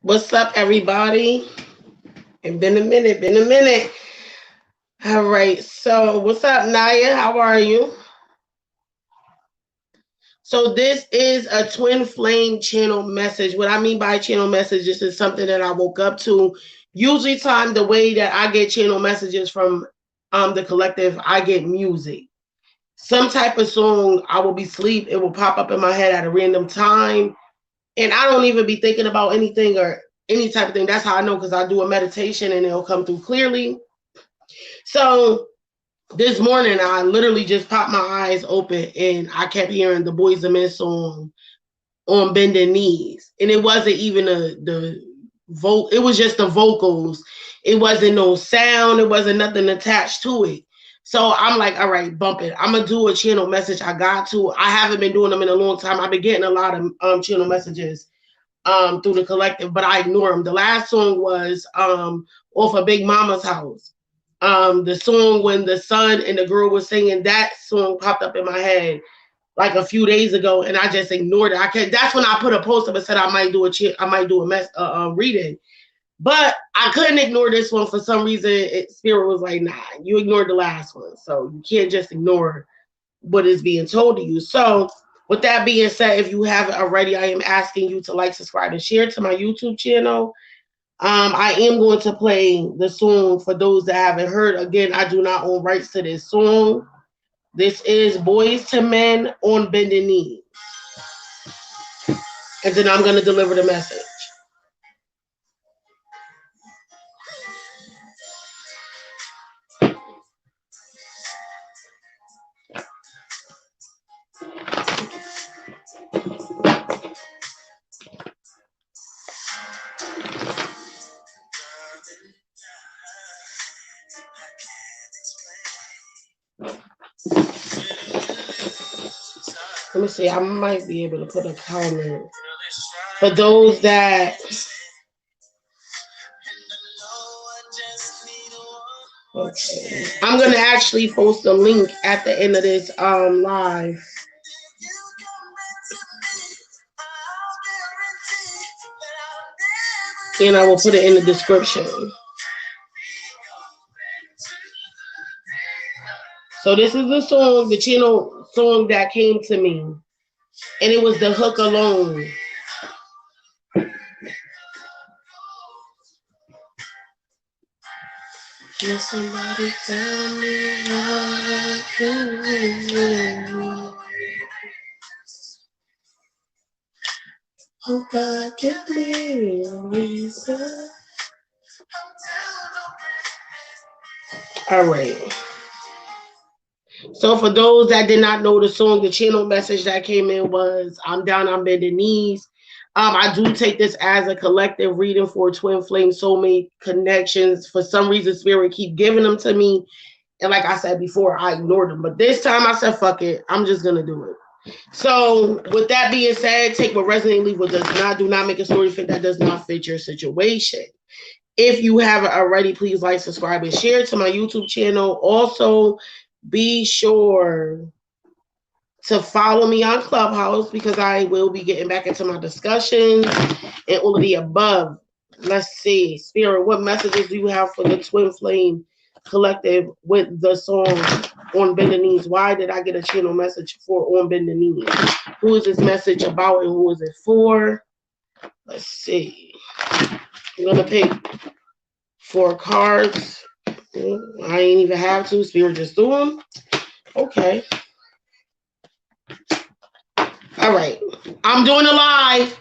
What's up, everybody? It's been a minute, been a minute. All right, so what's up, Naya? How are you? So this is a twin flame channel message. What I mean by channel message, this is something that I woke up to. Usually time the way that I get channel messages from the collective, I get music. Some type of song, I will be asleep, it will pop up in my head at a random time. And I don't even be thinking about anything or any type of thing. That's how I know because I do a meditation and it'll come through clearly. So this morning I literally just popped my eyes open and I kept hearing the Boys and Men song on bending knees. And it wasn't even the vote, it was just the vocals. It wasn't no sound, it wasn't nothing attached to it. So I'm like, all right, bump it. I'm gonna do a channel message. I got to. I haven't been doing them in a long time. I've been getting a lot of channel messages through the collective, but I ignore them. The last song was off of Big Mama's house. The song when the son and the girl was singing, that song popped up in my head like a few days ago, and I just ignored it. I can't. That's when I put a post up and said I might do I might do a reading, but I couldn't ignore this one for some reason. Spirit was like, nah, you ignored the last one, so you can't just ignore what is being told to you. So with that being said, if you haven't already, I am asking you to like, subscribe, and share to my YouTube channel. I am going to play the song for those that haven't heard. Again, I do not own rights to this song. This is Boys to Men on Bending Knee. And then I'm going to deliver the message. Let me see. I might be able to put a comment for those that. Okay. I'm gonna actually post a link at the end of this live. And I will put it in the description. So this is the song, the channel song that came to me. And it was the hook alone. Can somebody tell me how oh God, give me a reason. All right. So for those that did not know the song, the channel message that came in was I'm down on bending knees. I do take this as a collective reading for twin flame soulmate connections. For some reason, spirit keep giving them to me. And like I said before, I ignored them. But this time I said, fuck it. I'm just going to do it. So with that being said, take what resonates, leave what does not. Do not make a story fit that does not fit your situation. If you haven't already, please like, subscribe, and share to my YouTube channel. Also, be sure to follow me on Clubhouse because I will be getting back into my discussions and all of the above. Let's see. Spirit, what messages do you have for the Twin Flame Collective with the song On Bending Knees? Why did I get a channel message for On Bending Knees? Who is this message about and who is it for? Let's see. I'm going to pick 4 cards. I ain't even have to. Spirit just do them. Okay. All right. I'm doing a live.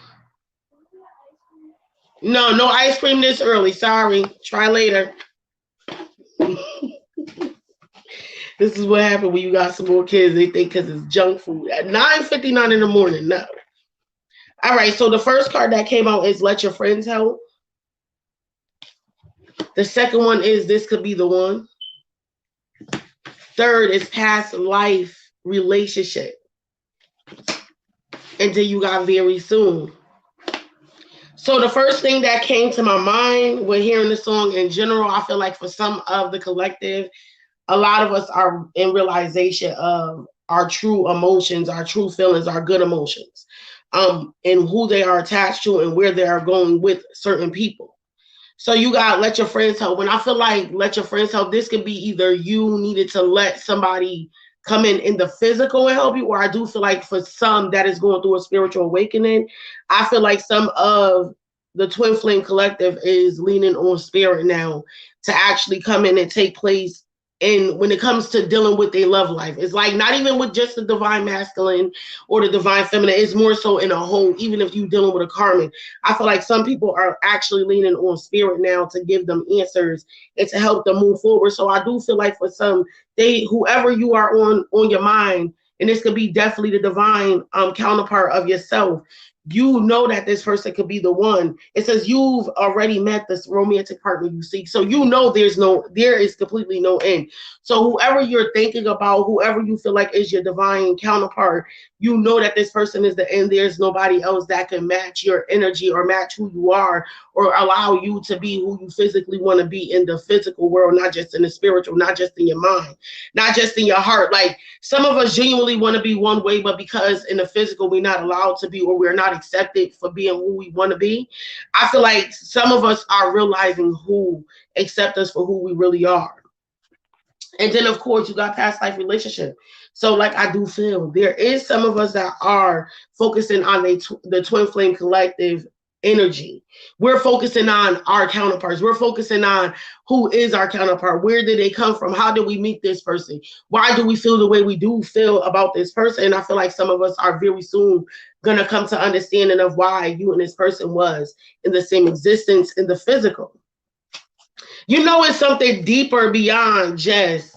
No ice cream this early. Sorry. Try later. This is what happened when you got some more kids. They think because it's junk food at 9:59 in the morning. No. All right. So the first card that came out is Let Your Friends Help. The second one is This Could Be the One. Third is Past Life Relationship. Until you got very soon. So the first thing that came to my mind when hearing the song in general, I feel like for some of the collective, a lot of us are in realization of our true emotions, our true feelings, our good emotions. and who they are attached to and where they are going with certain people. So you got let your friends help. When I feel like let your friends help, this could be either you needed to let somebody come in the physical and help you, or I do feel like for some that is going through a spiritual awakening, I feel like some of the Twin Flame Collective is leaning on spirit now to actually come in and take place. And when it comes to dealing with their love life, it's like not even with just the divine masculine or the divine feminine, it's more so in a whole. Even if you're dealing with a karmic, I feel like some people are actually leaning on spirit now to give them answers and to help them move forward. So I do feel like for some, whoever you are on your mind, and this could be definitely the divine counterpart of yourself, you know that this person could be the one. It says you've already met this romantic partner you seek. So you know there is completely no end. So whoever you're thinking about, whoever you feel like is your divine counterpart, you know that this person is the end. There's nobody else that can match your energy or match who you are or allow you to be who you physically want to be in the physical world, not just in the spiritual, not just in your mind, not just in your heart. Like some of us genuinely want to be one way, but because in the physical we're not allowed to be, or we're not accepted for being who we want to be, I feel like some of us are realizing who accept us for who we really are. And then of course you got past life relationship. So like I do feel there is some of us that are focusing on the Twin Flame Collective energy. We're focusing on our counterparts. We're focusing on who is our counterpart. Where did they come from? How did we meet this person? Why do we feel the way we do feel about this person? And I feel like some of us are very soon going to come to understanding of why you and this person was in the same existence in the physical. You know, it's something deeper beyond just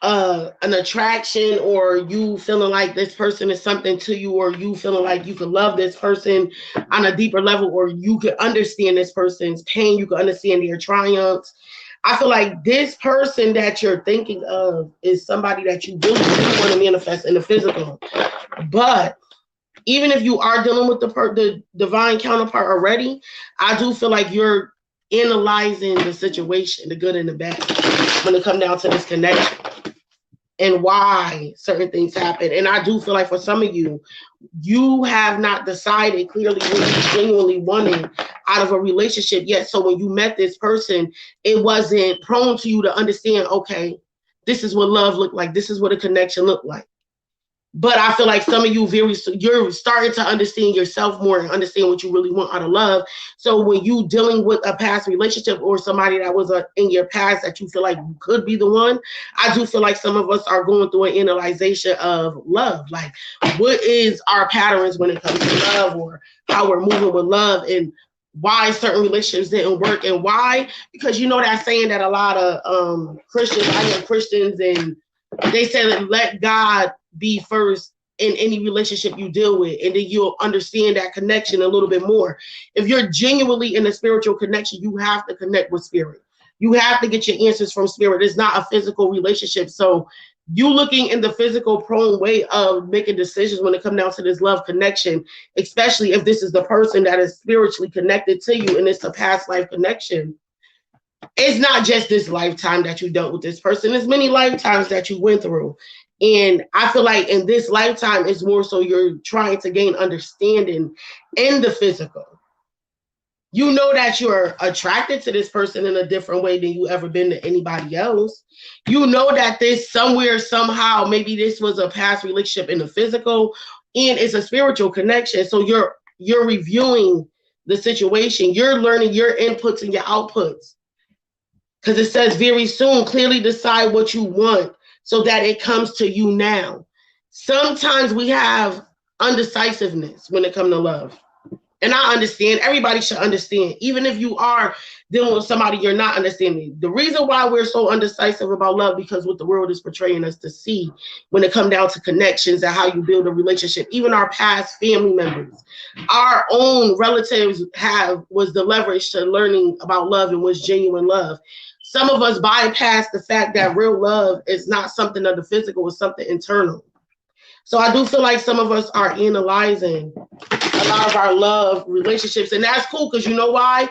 an attraction, or you feeling like this person is something to you, or you feeling like you could love this person on a deeper level, or you could understand this person's pain, you could understand their triumphs. I feel like this person that you're thinking of is somebody that you really do want to manifest in the physical. But even if you are dealing with the divine counterpart already, I do feel like you're analyzing the situation, the good and the bad, when it comes down to this connection and why certain things happen. And I do feel like for some of you, you have not decided clearly what you genuinely wanted out of a relationship yet. So when you met this person, it wasn't prone to you to understand, okay, this is what love looked like. This is what a connection looked like. But I feel like some of you you're starting to understand yourself more and understand what you really want out of love. So when you dealing with a past relationship or somebody that was in your past that you feel like you could be the one, I do feel like some of us are going through an analyzation of love. Like, what is our patterns when it comes to love, or how we're moving with love, and why certain relationships didn't work, and why? Because you know that saying that a lot of Christians, I know Christians, and they say that let God be first in any relationship you deal with, and then you'll understand that connection a little bit more. If you're genuinely in a spiritual connection, you have to connect with spirit. You have to get your answers from spirit. It's not a physical relationship. So you looking in the physical prone way of making decisions when it comes down to this love connection, especially if this is the person that is spiritually connected to you and it's a past life connection. It's not just this lifetime that you dealt with this person. It's many lifetimes that you went through. And I feel like in this lifetime, it's more so you're trying to gain understanding in the physical. You know that you're attracted to this person in a different way than you ever been to anybody else. You know that this somewhere, somehow, maybe this was a past relationship in the physical, and it's a spiritual connection. So you're reviewing the situation. You're learning your inputs and your outputs. Because it says very soon, clearly decide what you want so that it comes to you now. Sometimes we have undecisiveness when it comes to love. And I understand, everybody should understand, even if you are dealing with somebody you're not understanding. The reason why we're so undecisive about love, because what the world is portraying us to see when it comes down to connections and how you build a relationship, even our past family members, our own relatives was the leverage to learning about love and what's genuine love. Some of us bypass the fact that real love is not something of the physical, it's something internal. So I do feel like some of us are analyzing a lot of our love relationships, and that's cool because you know why?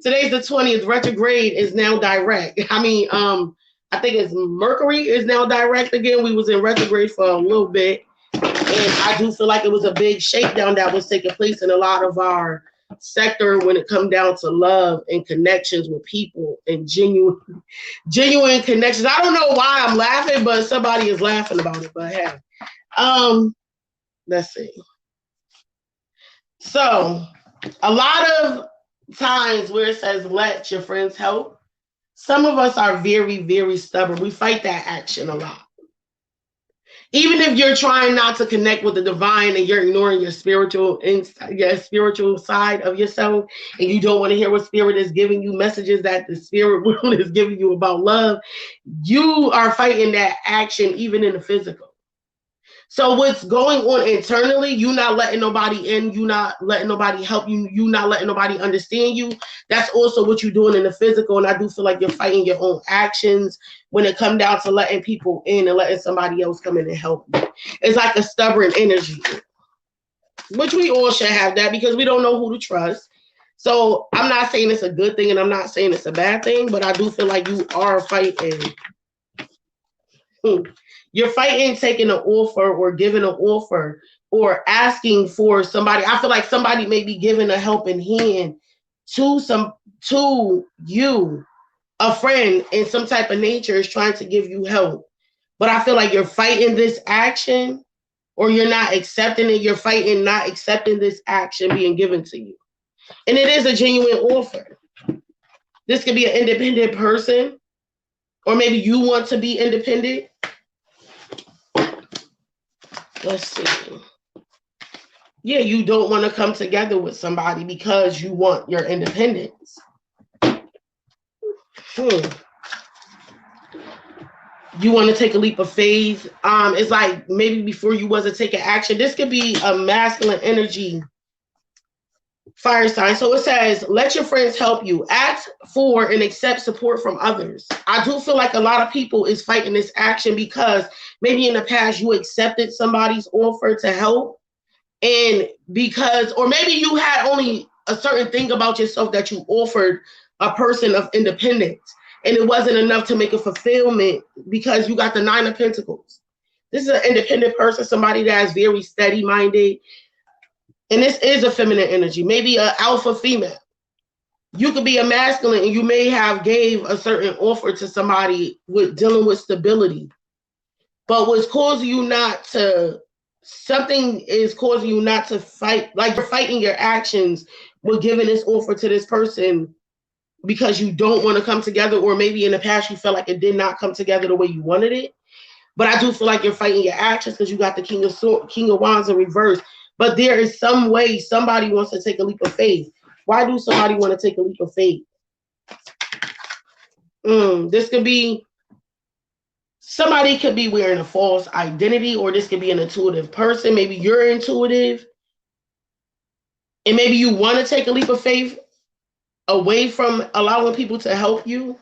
Today's the 20th. Retrograde is now direct. I mean, I think it's Mercury is now direct again. We was in retrograde for a little bit. And I do feel like it was a big shakedown that was taking place in a lot of our sector when it come down to love and connections with people and genuine connections. I don't know why I'm laughing, but somebody is laughing about it. But hey, let's see. So a lot of times where it says let your friends help, some of us are very, very stubborn. We fight that action a lot. Even if you're trying not to connect with the divine and you're ignoring your spiritual side of yourself, and you don't want to hear what spirit is giving you, messages that the spirit world is giving you about love, you are fighting that action even in the physical. So what's going on internally, you not letting nobody in, you not letting nobody help you, you not letting nobody understand you. That's also what you're doing in the physical. And I do feel like you're fighting your own actions when it comes down to letting people in and letting somebody else come in and help you. It's like a stubborn energy, which we all should have that because we don't know who to trust. So I'm not saying it's a good thing and I'm not saying it's a bad thing, but I do feel like you are fighting. You're fighting taking an offer or giving an offer or asking for somebody. I feel like somebody may be giving a helping hand to you, a friend in some type of nature is trying to give you help. But I feel like you're fighting this action or you're not accepting it. You're fighting not accepting this action being given to you. And it is a genuine offer. This could be an independent person, or maybe you want to be independent. Let's see. Yeah, you don't want to come together with somebody because you want your independence. You want to take a leap of faith. It's like maybe before you wasn't taking action. This could be a masculine energy fire sign. So it says, let your friends help you. Ask for and accept support from others. I do feel like a lot of people is fighting this action because maybe in the past you accepted somebody's offer to help. And because, or maybe you had only a certain thing about yourself that you offered a person of independence. And it wasn't enough to make a fulfillment because you got the 9 of Pentacles. This is an independent person, somebody that is very steady-minded. And this is a feminine energy, maybe an alpha female. You could be a masculine and you may have gave a certain offer to somebody with dealing with stability. But what's causing you not to, something is causing you not to fight, like you're fighting your actions with giving this offer to this person because you don't want to come together, or maybe in the past you felt like it did not come together the way you wanted it. But I do feel like you're fighting your actions because you got the King of Wands in reverse. But there is some way somebody wants to take a leap of faith. Why do somebody want to take a leap of faith? This could be, somebody could be wearing a false identity, or this could be an intuitive person. Maybe you're intuitive. And maybe you want to take a leap of faith away from allowing people to help you.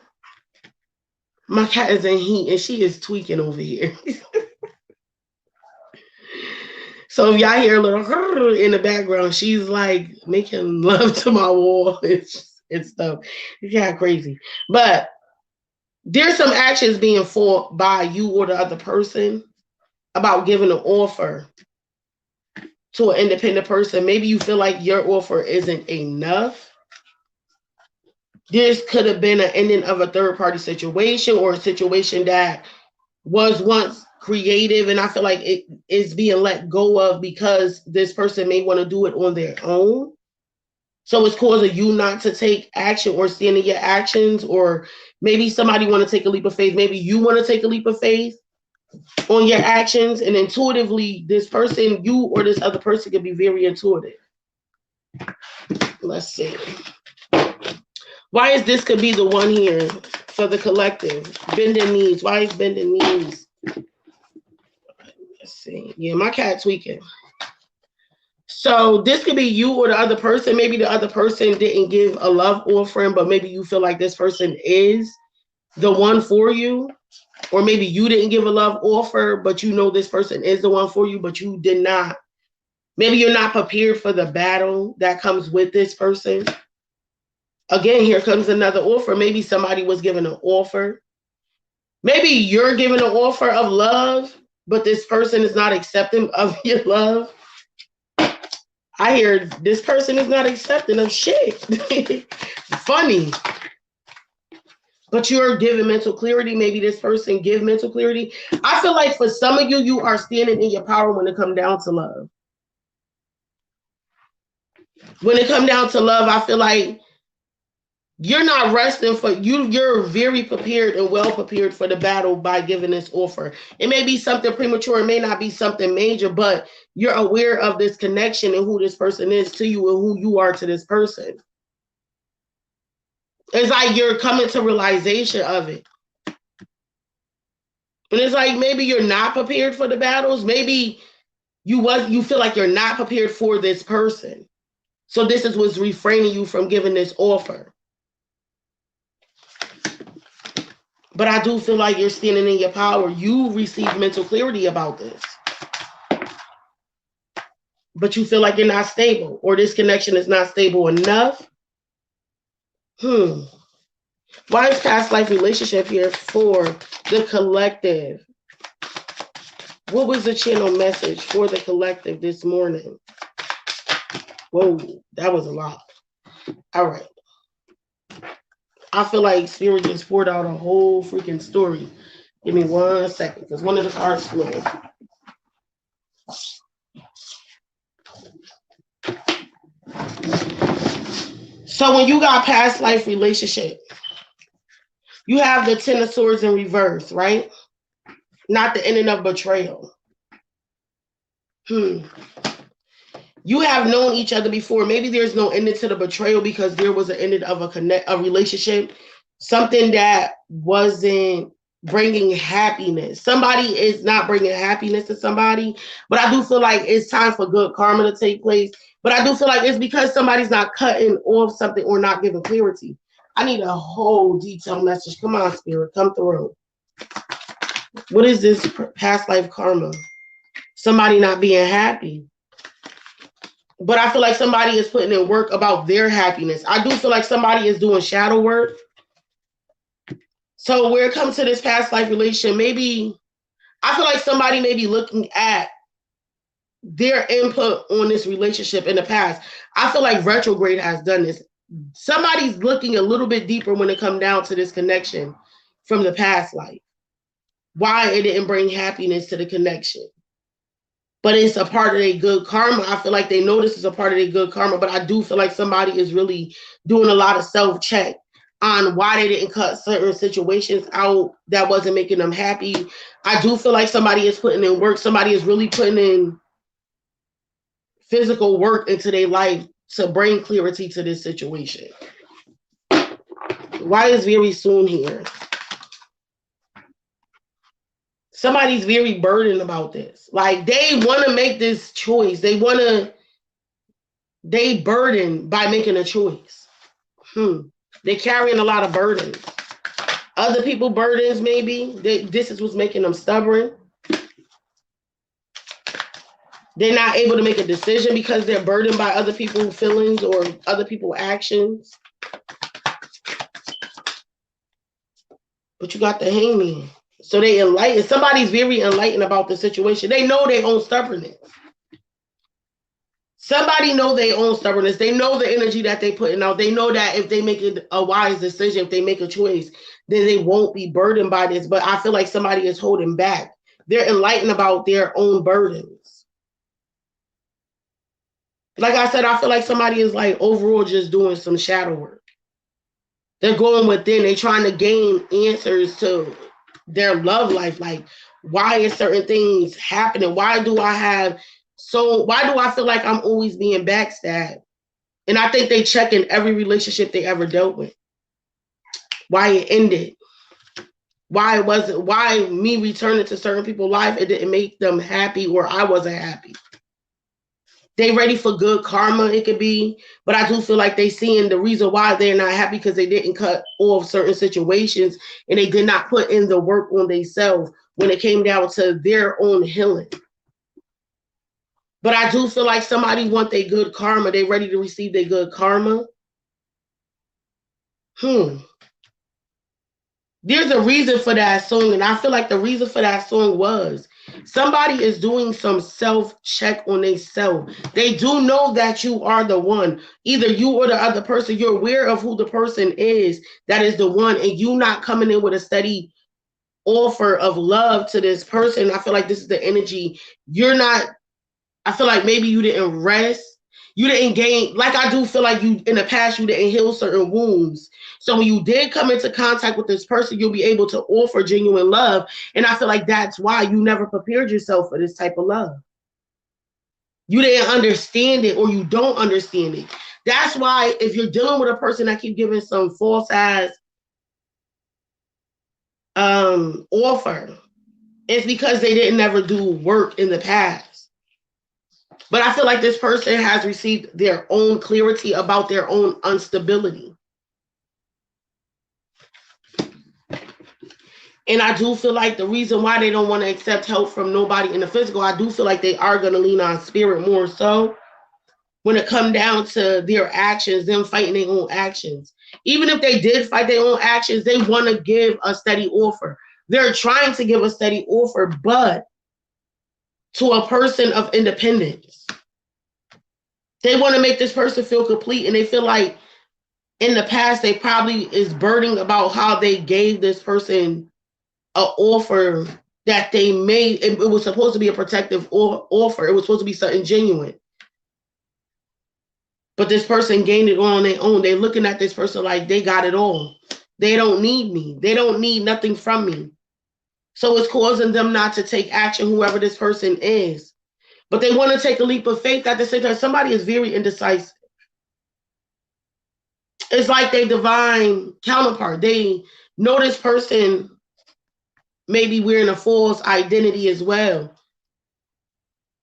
My cat is in heat and she is tweaking over here. So if y'all hear a little in the background, she's like making love to my wall and stuff. It's kind of crazy. But there's some actions being fought by you or the other person about giving an offer to an independent person. Maybe you feel like your offer isn't enough. This could have been an ending of a third-party situation or a situation that was once creative, and I feel like it is being let go of because this person may want to do it on their own. So it's causing you not to take action or stand in your actions, or maybe somebody want to take a leap of faith. Maybe you want to take a leap of faith on your actions, and intuitively, this person, you or this other person, could be very intuitive. Let's see. Why is this could be the one here for the collective? Bending knees. Why is bending knees? Let's see. Yeah, my cat tweaking. So this could be you or the other person. Maybe the other person didn't give a love offering, but maybe you feel like this person is the one for you. Or maybe you didn't give a love offer, but you know this person is the one for you, but you did not. Maybe you're not prepared for the battle that comes with this person. Again, here comes another offer. Maybe somebody was given an offer. Maybe you're given an offer of love, but this person is not accepting of your love. I hear this person is not accepting of shit. Funny. But you're giving mental clarity. Maybe this person give mental clarity. I feel like for some of you, you are standing in your power when it comes down to love. When it comes down to love, I feel like you're not resting for you. You're very prepared and well prepared for the battle by giving this offer. It may be something premature. It may not be something major, but you're aware of this connection and who this person is to you and who you are to this person. It's like you're coming to realization of it. And it's like maybe you're not prepared for the battles. Maybe you feel like you're not prepared for this person. So this is what's refraining you from giving this offer. But I do feel like you're standing in your power. You receive mental clarity about this. But you feel like you're not stable, or this connection is not stable enough. Why is past life relationship here for the collective? What was the channel message for the collective this morning? Whoa, that was a lot. All right. I feel like Spirit just poured out a whole freaking story. Give me 1 second, because one of the cards flew. So when you got past life relationship, you have the Ten of Swords in reverse, right? Not the ending of betrayal. You have known each other before. Maybe there's no ending to the betrayal because there was an ending of a relationship, something that wasn't bringing happiness. Somebody is not bringing happiness to somebody, but I do feel like it's time for good karma to take place. But I do feel like it's because somebody's not cutting off something or not giving clarity. I need a whole detailed message. Come on, Spirit, come through. What is this past life karma? Somebody not being happy. But I feel like somebody is putting in work about their happiness. I do feel like somebody is doing shadow work. So where it comes to this past life relationship, maybe I feel like somebody may be looking at their input on this relationship in the past. I feel like retrograde has done this. Somebody's looking a little bit deeper when it comes down to this connection from the past life. Why it didn't bring happiness to the connection. But it's a part of their good karma. I feel like they know this is a part of their good karma, but I do feel like somebody is really doing a lot of self-check on why they didn't cut certain situations out that wasn't making them happy. I do feel like somebody is putting in work. Somebody is really putting in physical work into their life to bring clarity to this situation. Why is very soon here? Somebody's very burdened about this. Like they want to make this choice. They burdened by making a choice. They're carrying a lot of burdens. Other people burdens, maybe. This is what's making them stubborn. They're not able to make a decision because they're burdened by other people's feelings or other people's actions. But you got the Hangman. So they enlightened. Somebody's very enlightened about the situation. They know their own stubbornness. Somebody know their own stubbornness. They know the energy that they putting out. They know that if they make a wise decision, if they make a choice, then they won't be burdened by this. But I feel like somebody is holding back. They're enlightened about their own burdens. Like I said, I feel like somebody is like overall just doing some shadow work. They're going within. They're trying to gain answers to their love life. Like, why is certain things happening? Why do I feel like I'm always being backstabbed? And I think they check in every relationship they ever dealt with. Why it ended. Why me returning to certain people's life, it didn't make them happy or I wasn't happy. They ready for good karma, it could be, but I do feel like they seeing the reason why they're not happy because they didn't cut off certain situations and they did not put in the work on themselves when it came down to their own healing. But I do feel like somebody want their good karma. They ready to receive their good karma. There's a reason for that song, and I feel like the reason for that song was Somebody is doing some self-check on themselves. They do know that you are the one. Either you or the other person, you're aware of who the person is that is the one, and you not coming in with a steady offer of love to this person. I feel like this is the energy. You're not, I feel like maybe you didn't rest. You didn't gain, like I do feel like you in the past, you didn't heal certain wounds. So when you did come into contact with this person, you'll be able to offer genuine love. And I feel like that's why you never prepared yourself for this type of love. You didn't understand it, or you don't understand it. That's why if you're dealing with a person that keep giving some false ass offer, it's because they didn't ever do work in the past. But I feel like this person has received their own clarity about their own instability. And I do feel like the reason why they don't want to accept help from nobody in the physical, I do feel like they are going to lean on spirit more so when it comes down to their actions, them fighting their own actions. Even if they did fight their own actions, they want to give a steady offer. They're trying to give a steady offer, but to a person of independence. They want to make this person feel complete, and they feel like in the past they probably is burdened about how they gave this person an offer that they made. It was supposed to be a protective offer. It was supposed to be something genuine. But this person gained it on their own. They're looking at this person like they got it all. They don't need me. They don't need nothing from me. So it's causing them not to take action, whoever this person is. But they want to take a leap of faith at the same time. Somebody is very indecisive. It's like their divine counterpart. They know this person maybe wearing a false identity as well.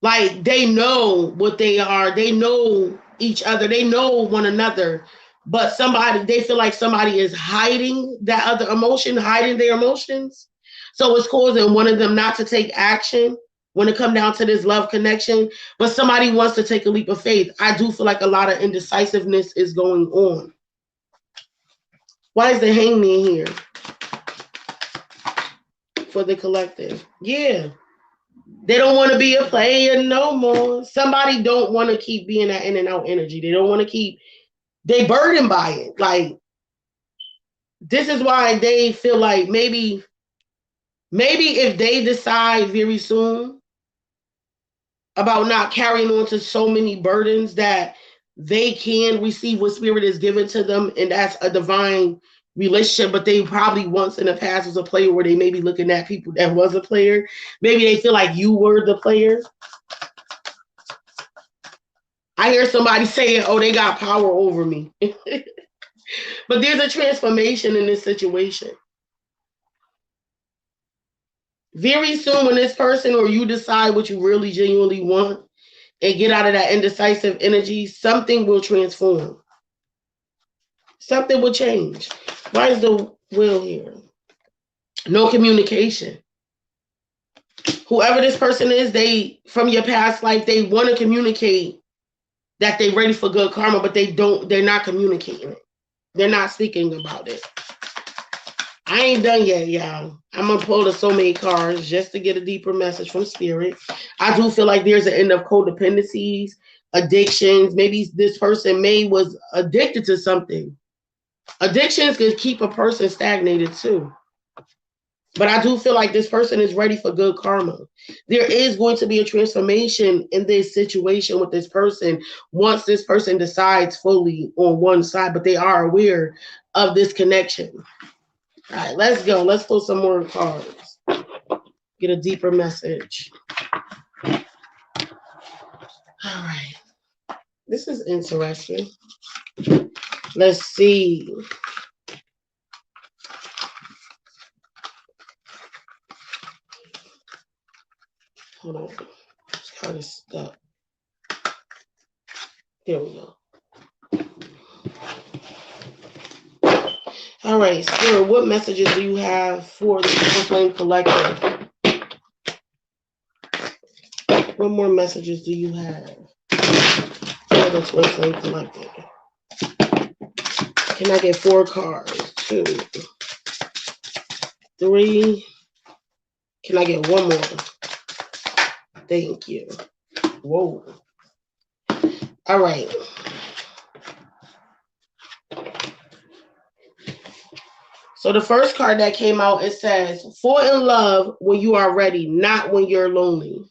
Like they know what they are. They know each other. They know one another. But somebody, they feel like somebody is hiding that other emotion, hiding their emotions. So it's causing one of them not to take action when it comes down to this love connection. But somebody wants to take a leap of faith. I do feel like a lot of indecisiveness is going on. Why is the hangman here? For the collective. Yeah. They don't want to be a player no more. Somebody don't want to keep being that in and out energy. They don't want to keep, they burdened by it. Like, this is why they feel like maybe if they decide very soon about not carrying on to so many burdens that they can receive what spirit is given to them, and that's a divine relationship. But they probably once in the past was a player where they may be looking at people that was a player. Maybe they feel like you were the player. I hear somebody saying, oh, they got power over me. But there's a transformation in this situation. Very soon when this person or you decide what you really genuinely want and get out of that indecisive energy, something will transform. Something will change. Why is the wheel here? No communication. Whoever this person is, they, from your past life, they want to communicate that they're ready for good karma, but they're not communicating it. They're not speaking about it. I ain't done yet, y'all. I'm going to pull the soulmate cards just to get a deeper message from spirit. I do feel like there's an end of codependencies, addictions. Maybe this person was addicted to something. Addictions can keep a person stagnated too. But I do feel like this person is ready for good karma. There is going to be a transformation in this situation with this person once this person decides fully on one side, but they are aware of this connection. All right, let's go. Let's pull some more cards. Get a deeper message. All right. This is interesting. Let's see. Hold on. This card is stuck. There we go. All right, Spirit, what messages do you have for the Twin Flame Collective? What more messages do you have for the Twin Flame Collective? Can I get 4 cards? 2, 3. Can I get 1 more? Thank you. Whoa. All right. So the first card that came out, it says, fall in love when you are ready, not when you're lonely.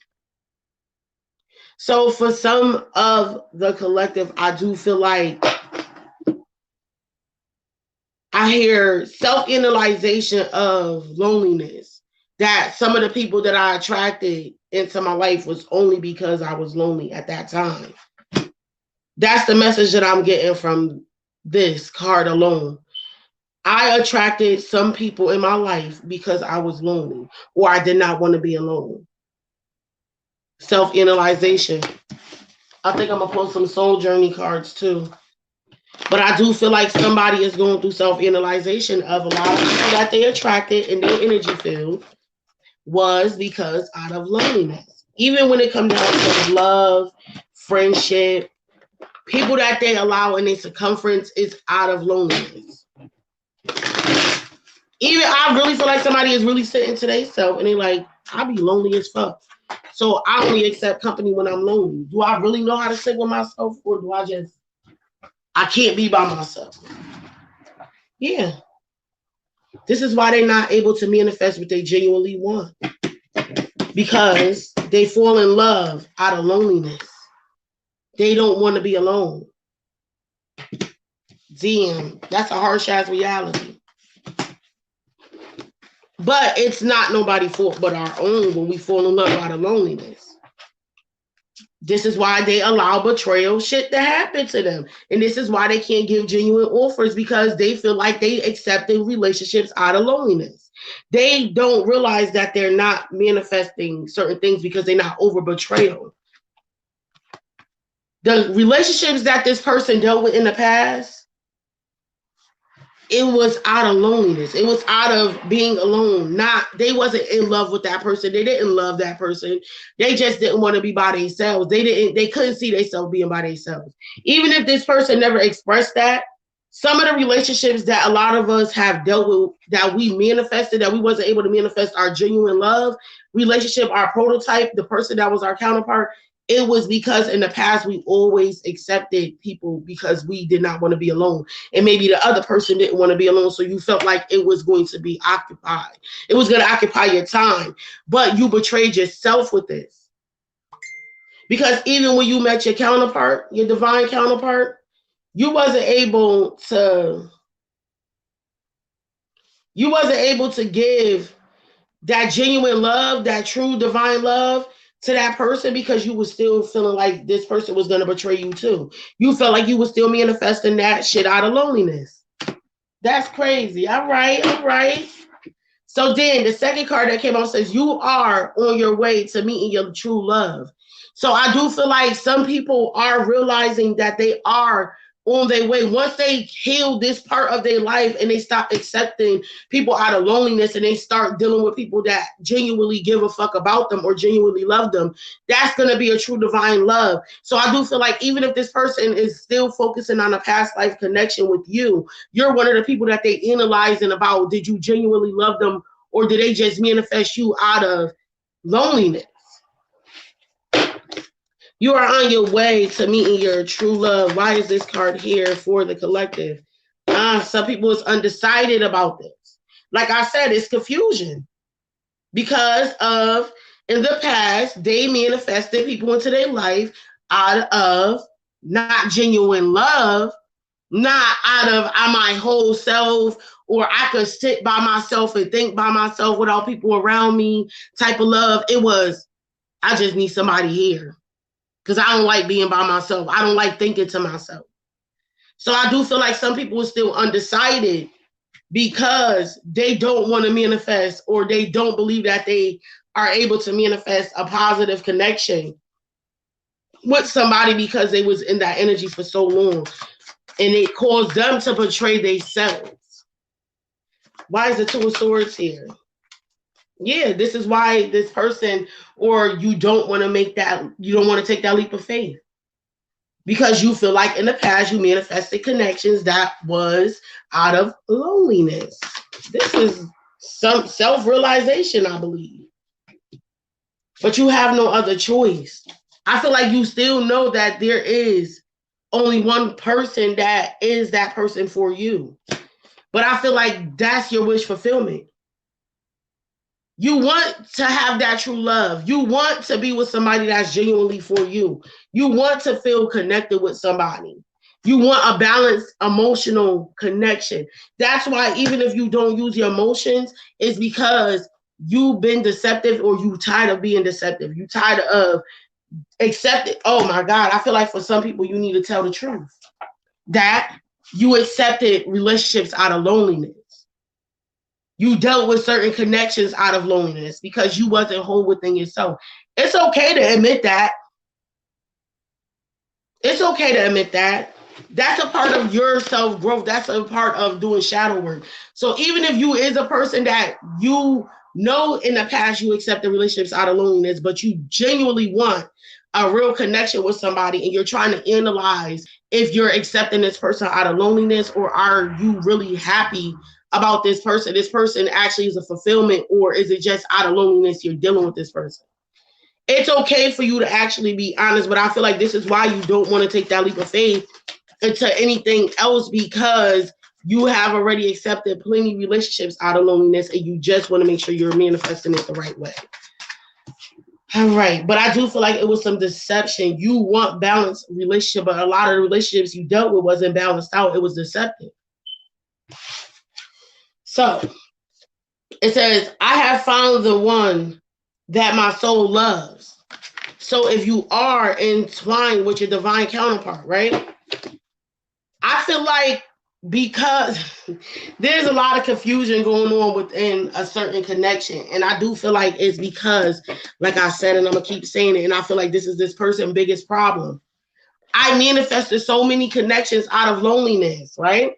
So for some of the collective, I do feel like I hear self-analyzation of loneliness. That some of the people that I attracted into my life was only because I was lonely at that time. That's the message that I'm getting from this card alone. I attracted some people in my life because I was lonely or I did not want to be alone. Self-analyzation. I think I'm going to post some soul journey cards too. But I do feel like somebody is going through self-analyzation of a lot of people that they attracted in their energy field was because out of loneliness. Even when it comes down to love, friendship, people that they allow in their circumference is out of loneliness. Even I really feel like somebody is really sitting to themselves and they're like, I be lonely as fuck. So I only accept company when I'm lonely. Do I really know how to sit with myself or do I can't be by myself? Yeah. This is why they're not able to manifest what they genuinely want. Because they fall in love out of loneliness. They don't want to be alone. Damn, that's a harsh ass reality. But it's not nobody's fault but our own when we fall in love out of loneliness. This is why they allow betrayal shit to happen to them. And this is why they can't give genuine offers because they feel like they accepting relationships out of loneliness. They don't realize that they're not manifesting certain things because they're not over betrayal. The relationships that this person dealt with in the past, it was out of loneliness. It was out of being alone. They wasn't in love with that person. They didn't love that person. They just didn't want to be by themselves. They couldn't see themselves being by themselves. Even if this person never expressed that, some of the relationships that a lot of us have dealt with, that we manifested, that we wasn't able to manifest our genuine love relationship, our prototype, the person that was our counterpart, it was because in the past we always accepted people because we did not want to be alone. And maybe the other person didn't want to be alone. So you felt like it was going to be occupied. It was going to occupy your time. But you betrayed yourself with this. Because even when you met your counterpart, your divine counterpart, you wasn't able to give that genuine love, that true divine love to that person because you was still feeling like this person was going to betray you too. You felt like you was still manifesting that shit out of loneliness. That's crazy. All right. So then the second card that came out says you are on your way to meeting your true love. So I do feel like some people are realizing that they are on their way. Once they heal this part of their life and they stop accepting people out of loneliness and they start dealing with people that genuinely give a fuck about them or genuinely love them, that's going to be a true divine love. So I do feel like even if this person is still focusing on a past life connection with you, you're one of the people that they analyzing about, did you genuinely love them or did they just manifest you out of loneliness? You are on your way to meeting your true love. Why is this card here for the collective? Some people is undecided about this. Like I said, it's confusion. Because of, in the past, they manifested people into their life out of not genuine love, not out of my whole self, or I could sit by myself and think by myself without people around me type of love. It was, I just need somebody here. Because I don't like being by myself. I don't like thinking to myself. So I do feel like some people are still undecided because they don't want to manifest or they don't believe that they are able to manifest a positive connection with somebody because they was in that energy for so long. And it caused them to betray themselves. Why is the Two of Swords here? Yeah, this is why this person, or you don't want to make that, you don't want to take that leap of faith. Because you feel like in the past you manifested connections that was out of loneliness. This is some self-realization, I believe. but you have no other choice. I feel like you still know that there is only one person that is that person for you. But I feel like that's your wish fulfillment. You want to have that true love. You want to be with somebody that's genuinely for you. You want to feel connected with somebody. You want a balanced emotional connection. That's why even if you don't use your emotions, it's because you've been deceptive or you tired of being deceptive. You tired of accepting. Oh my God. I feel like for some people, you need to tell the truth. That you accepted relationships out of loneliness. You dealt with certain connections out of loneliness because you wasn't whole within yourself. It's okay to admit that. It's okay to admit that. That's a part of your self-growth. That's a part of doing shadow work. So even if you is a person that you know in the past you accepted relationships out of loneliness, but you genuinely want a real connection with somebody and you're trying to analyze if you're accepting this person out of loneliness or are you really happy about this person? This person actually is a fulfillment, or is it just out of loneliness you're dealing with this person? It's okay for you to actually be honest, but I feel like this is why you don't want to take that leap of faith into anything else, because you have already accepted plenty of relationships out of loneliness and you just want to make sure you're manifesting it the right way. All right, but I do feel like it was some deception. You want balanced relationship, but a lot of the relationships you dealt with wasn't balanced out. It was deceptive. So it says, I have found the one that my soul loves. So if you are entwined with your divine counterpart, right? I feel like because there's a lot of confusion going on within a certain connection. And I do feel like it's because, like I said, and I'm going to keep saying it, and I feel like this is this person's biggest problem. I manifested so many connections out of loneliness, right?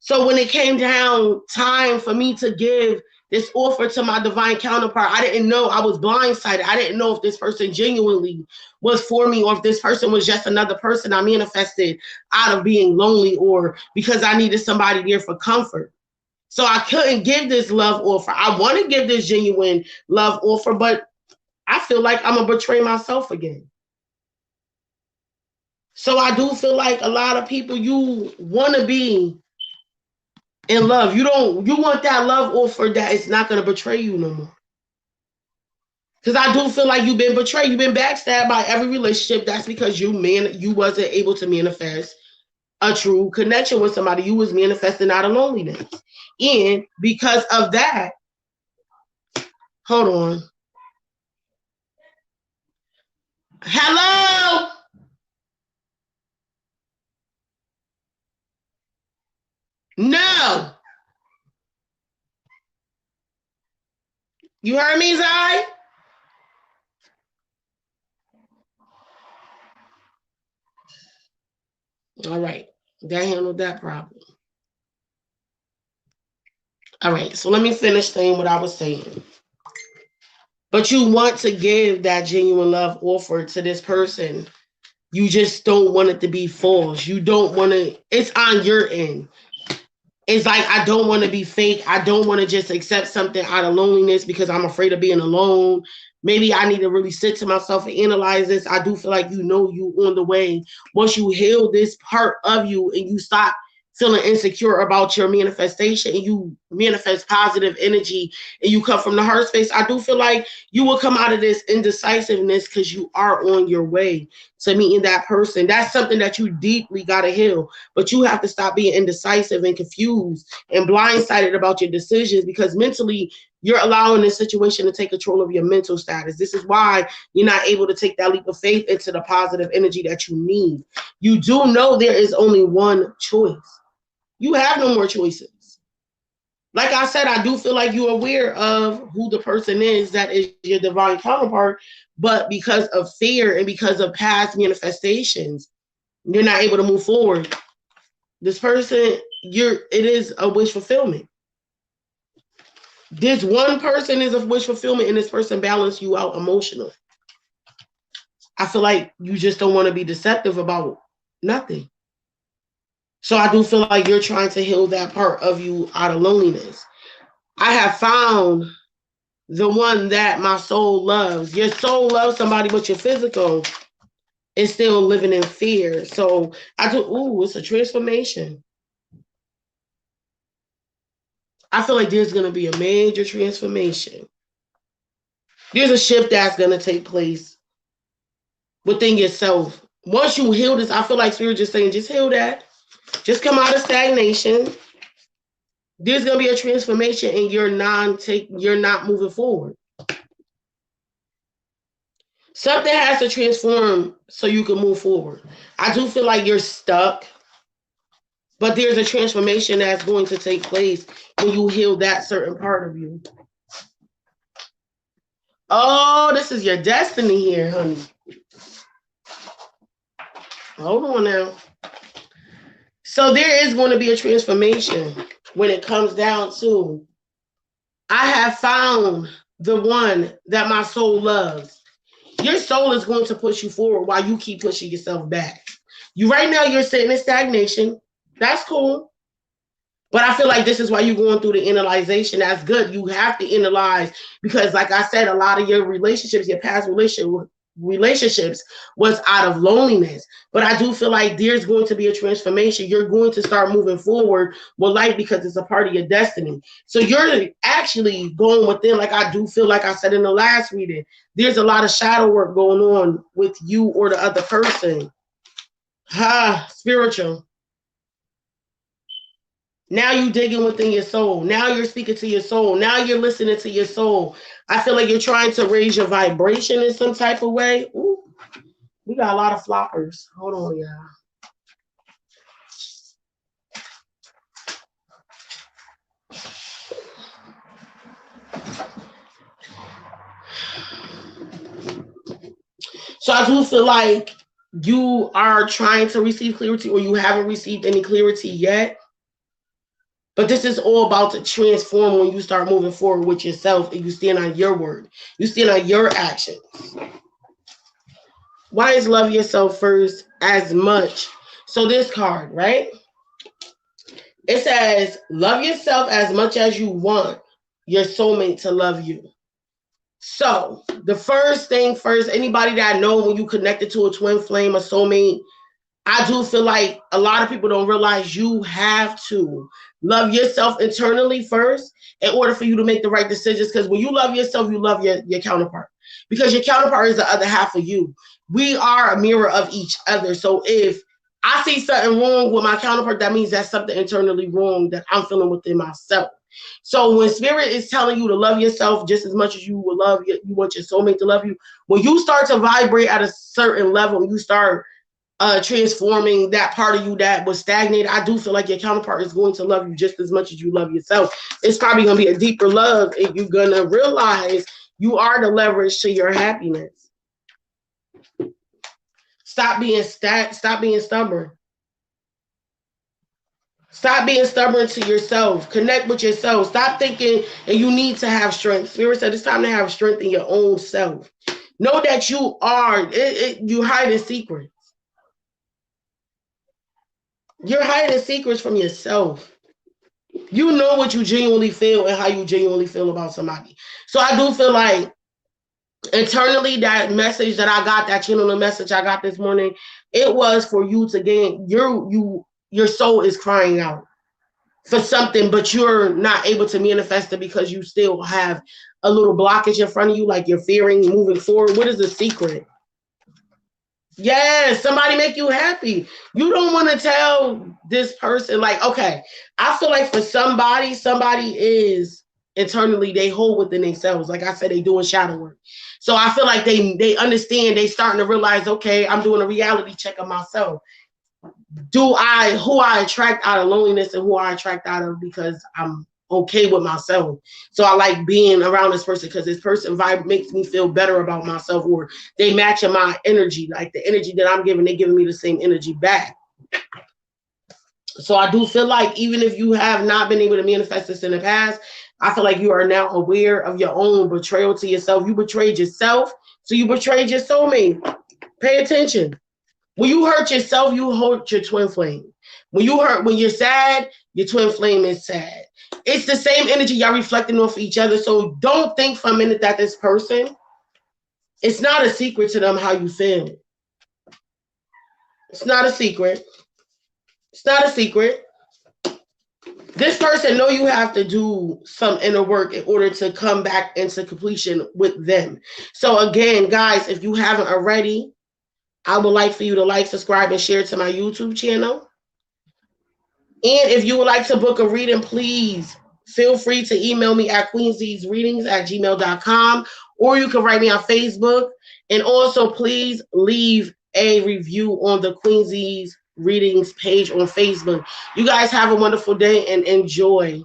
So when it came down time for me to give this offer to my divine counterpart, I didn't know. I was blindsided. I didn't know if this person genuinely was for me or if this person was just another person I manifested out of being lonely or because I needed somebody there for comfort. So I couldn't give this love offer. I want to give this genuine love offer, but I feel like I'm going to betray myself again. So I do feel like a lot of people, you want to be in love. You want that love offer that it's not going to betray you no more. Because I do feel like you've been betrayed. You've been backstabbed by every relationship. That's because you wasn't able to manifest a true connection with somebody. You was manifesting out of loneliness. And because of that, hold on. Hello? No. You heard me, Zai? All right. That handled that problem. All right. So let me finish saying what I was saying. But you want to give that genuine love offer to this person. You just don't want it to be false. You don't want to, it's on your end. It's like, I don't want to be fake. I don't want to just accept something out of loneliness because I'm afraid of being alone. Maybe I need to really sit to myself and analyze this. I do feel like you know you on the way. Once you heal this part of you and you stop feeling insecure about your manifestation and you manifest positive energy and you come from the heart space, I do feel like you will come out of this indecisiveness because you are on your way to meeting that person. That's something that you deeply got to heal, but you have to stop being indecisive and confused and blindsided about your decisions because mentally you're allowing this situation to take control of your mental status. This is why you're not able to take that leap of faith into the positive energy that you need. You do know there is only one choice. You have no more choices. Like I said, I do feel like you're aware of who the person is that is your divine counterpart, but because of fear and because of past manifestations, you're not able to move forward. This person, it is a wish fulfillment. This one person is a wish fulfillment, and this person balance you out emotionally. I feel like you just don't want to be deceptive about nothing. So I do feel like you're trying to heal that part of you out of loneliness. I have found the one that my soul loves. Your soul loves somebody, but your physical is still living in fear. So I do, ooh, it's a transformation. I feel like there's going to be a major transformation. There's a shift that's going to take place within yourself. Once you heal this, I feel like Spirit just saying, just heal that. Just come out of stagnation. There's going to be a transformation and you're not moving forward. Something has to transform so you can move forward. I do feel like you're stuck, but there's a transformation that's going to take place when you heal that certain part of you. Oh, this is your destiny here, honey. Hold on now. So there is going to be a transformation when it comes down to, I have found the one that my soul loves. Your soul is going to push you forward while you keep pushing yourself back. You right now, you're sitting in stagnation. That's cool. But I feel like this is why you're going through the analyzation. That's good. You have to analyze because, like I said, a lot of your relationships, your past relationships was out of loneliness. But I do feel like there's going to be a transformation. You're going to start moving forward with life because it's a part of your destiny. So you're actually going within, like I do feel like I said in the last reading, there's a lot of shadow work going on with you or the other person. Spiritual. Now you're digging within your soul. Now you're speaking to your soul. Now you're listening to your soul. I feel like you're trying to raise your vibration in some type of way. Ooh, we got a lot of floppers. Hold on, y'all. So I do feel like you are trying to receive clarity or you haven't received any clarity yet. But this is all about to transform when you start moving forward with yourself and you stand on your word. You stand on your actions. Why is love yourself first as much? So this card, right? It says, love yourself as much as you want your soulmate to love you. So the first thing first, anybody that know when you connected to a twin flame, a soulmate, I do feel like a lot of people don't realize you have to love yourself internally first in order for you to make the right decisions. Because when you love yourself, you love your counterpart. Because your counterpart is the other half of you. We are a mirror of each other. So if I see something wrong with my counterpart, that means that's something internally wrong that I'm feeling within myself. So when Spirit is telling you to love yourself just as much as you will love, you want your soulmate to love you. When you start to vibrate at a certain level, you start transforming that part of you that was stagnated. I do feel like your counterpart is going to love you just as much as you love yourself. It's probably going to be a deeper love, and you're going to realize you are the leverage to your happiness. Stop being stubborn. Stop being stubborn to yourself. Connect with yourself. Stop thinking and you need to have strength. Spirit said it's time to have strength in your own self. Know that you are. You hide secrets. You're hiding secrets from yourself. You know what you genuinely feel and how you genuinely feel about somebody. So I do feel like internally that message that I got, that channel message I got this morning, it was for you to gain your soul is crying out for something, but you're not able to manifest it because you still have a little blockage in front of you, like you're fearing moving forward. What is the secret? Yes, somebody make you happy. You don't want to tell this person, like, okay, I feel like for somebody is internally, they hold within themselves. Like I said, they doing shadow work. So I feel like they understand, they starting to realize, okay, I'm doing a reality check of myself. Who I attract out of loneliness and who I attract out of because I'm okay with myself. So I like being around this person because this person vibe makes me feel better about myself, or they match my energy. Like the energy that I'm giving, they're giving me the same energy back. So I do feel like even if you have not been able to manifest this in the past, I feel like you are now aware of your own betrayal to yourself. You betrayed yourself, so you betrayed your soulmate. Pay attention. When you hurt yourself, you hurt your twin flame. When you're sad, your twin flame is sad. It's the same energy y'all reflecting off each other. So don't think for a minute that this person, it's not a secret to them how you feel. It's not a secret. It's not a secret. This person know you have to do some inner work in order to come back into completion with them. So again, guys, if you haven't already, I would like for you to like, subscribe, and share to my YouTube channel. And if you would like to book a reading, please feel free to email me at queenszreadings@gmail.com, or you can write me on Facebook. And also, please leave a review on the Queen Z's Readings page on Facebook. You guys have a wonderful day and enjoy.